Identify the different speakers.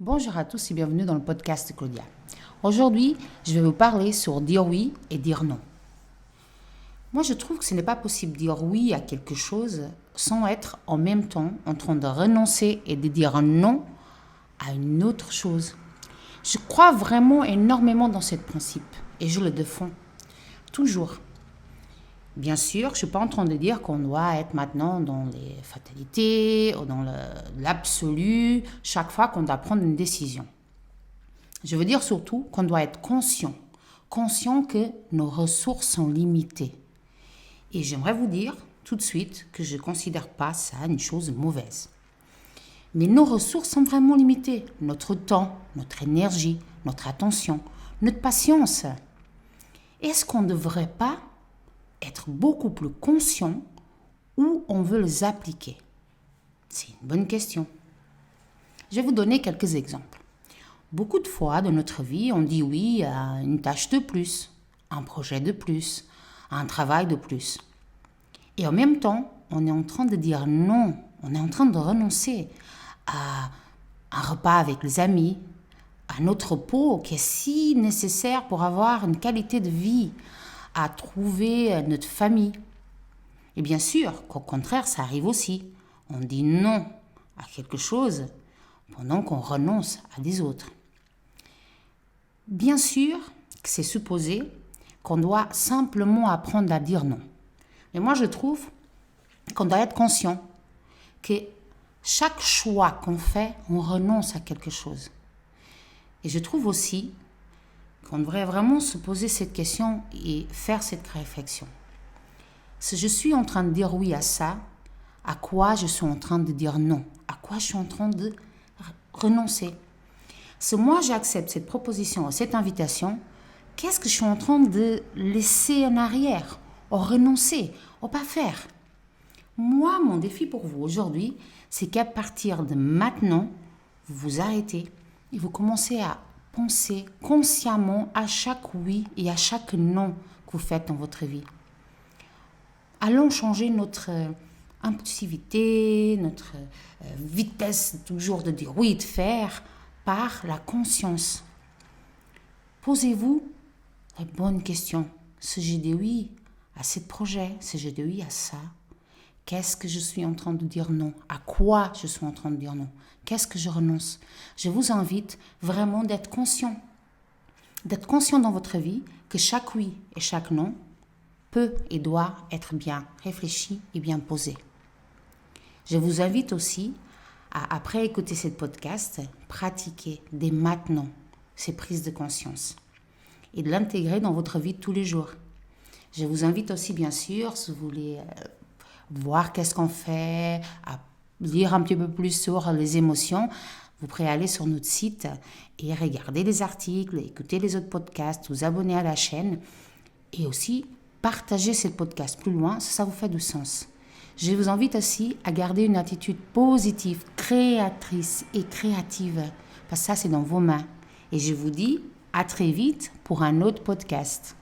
Speaker 1: Bonjour à tous et bienvenue dans le podcast de Claudia. Aujourd'hui, je vais vous parler sur dire oui et dire non. Moi, je trouve que ce n'est pas possible de dire oui à quelque chose sans être en même temps en train de renoncer et de dire non à une autre chose. Je crois vraiment énormément dans ce principe et je le défends toujours. Bien sûr, je ne suis pas en train de dire qu'on doit être maintenant dans les fatalités ou dans l'absolu chaque fois qu'on doit prendre une décision. Je veux dire surtout qu'on doit être conscient que nos ressources sont limitées. Et j'aimerais vous dire tout de suite que je ne considère pas ça une chose mauvaise. Mais nos ressources sont vraiment limitées. Notre temps, notre énergie, notre attention, notre patience. Est-ce qu'on ne devrait pas être beaucoup plus conscient où on veut les appliquer? C'est une bonne question. Je vais vous donner quelques exemples. Beaucoup de fois dans notre vie, on dit oui à une tâche de plus, un projet de plus, un travail de plus. Et en même temps, on est en train de dire non, on est en train de renoncer à un repas avec les amis, à notre repos qui est si nécessaire pour avoir une qualité de vie, à trouver notre famille. Et bien sûr qu'au contraire, ça arrive aussi. On dit non à quelque chose pendant qu'on renonce à des autres. Bien sûr que c'est supposé qu'on doit simplement apprendre à dire non. Mais moi, je trouve qu'on doit être conscient que chaque choix qu'on fait, on renonce à quelque chose. Et je trouve aussi qu'on devrait vraiment se poser cette question et faire cette réflexion. Si je suis en train de dire oui à ça, à quoi je suis en train de dire non? À quoi je suis en train de renoncer? Si moi j'accepte cette proposition, cette invitation, qu'est-ce que je suis en train de laisser en arrière, ou renoncer, ou pas faire? Moi, mon défi pour vous aujourd'hui, c'est qu'à partir de maintenant, vous vous arrêtez et vous commencez à penser consciemment à chaque oui et à chaque non que vous faites dans votre vie. Allons changer notre impulsivité, notre vitesse toujours de dire oui et de faire par la conscience. Posez-vous la bonne question. Si je dis oui à ce projet, si je dis oui à ça, qu'est-ce que je suis en train de dire non? À quoi je suis en train de dire non? Qu'est-ce que je renonce? Je vous invite vraiment d'être conscient dans votre vie que chaque oui et chaque non peut et doit être bien réfléchi et bien posé. Je vous invite aussi à, après écouter ce podcast, pratiquer dès maintenant ces prises de conscience et de l'intégrer dans votre vie de tous les jours. Je vous invite aussi, bien sûr, si vous voulez voir qu'est-ce qu'on fait, à lire un petit peu plus sur les émotions, vous pourrez aller sur notre site et regarder les articles, écouter les autres podcasts, vous abonner à la chaîne et aussi partager ce podcast plus loin si ça vous fait du sens. Je vous invite aussi à garder une attitude positive, créatrice et créative, parce que ça c'est dans vos mains. Et je vous dis à très vite pour un autre podcast.